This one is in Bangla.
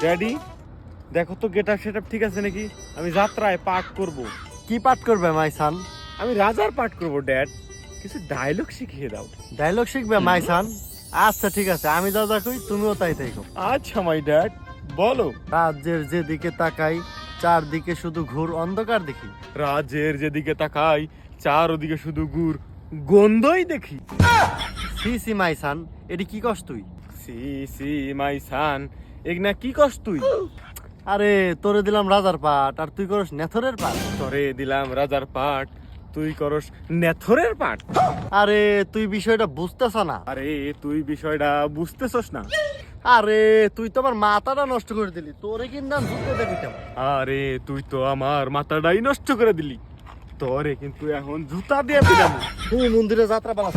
ড্যাডি দেখো তো গেট আপ সেটআপ ঠিক আছে নাকি? আমি যাত্রায় পাঠ করব। কি পাঠ করবে মাই সান? আমি রাজার পাঠ করব ড্যাড। কিছু ডায়লগ শিখিয়ে দাও। ডায়লগ শিখবে মাই সান? আচ্ছা ঠিক আছে, আমি যা যা কই তুমিও তাই তাই কও। আচ্ছা মাই ড্যাড, বলো। রাজ্যের যেদিকে তাকাই চারদিকে শুধু ঘোর অন্ধকার দেখি। রাজের যেদিকে তাকাই চারদিকে শুধু গুড় গন্ধই দেখি। সি সি মাই সান, এটি কি কস তুই? সি সি মাই সান, এগনা কি কস তুই? আরে তোরে দিলাম রাজার পাঠ আর তুই করস নেথরের পাঠ। তরে দিলাম রাজার পাঠ, তুই করস নেথরের পাঠ। আরে তুই বিষয়টা বুঝতেছ না। আরে তুই বিষয়টা বুঝতেছস না। আরে তুই তো আমার মাথাটা নষ্ট করে দিলি, তোরে কিন্তু আমি জুতো দেখিতাম। আরে তুই তো আমার মাথাটাই নষ্ট করে দিলি, তোরে কিন্তু এখন জুতা দিয়ে দিলাম। তুমি মন্দিরে যাত্রা পালা।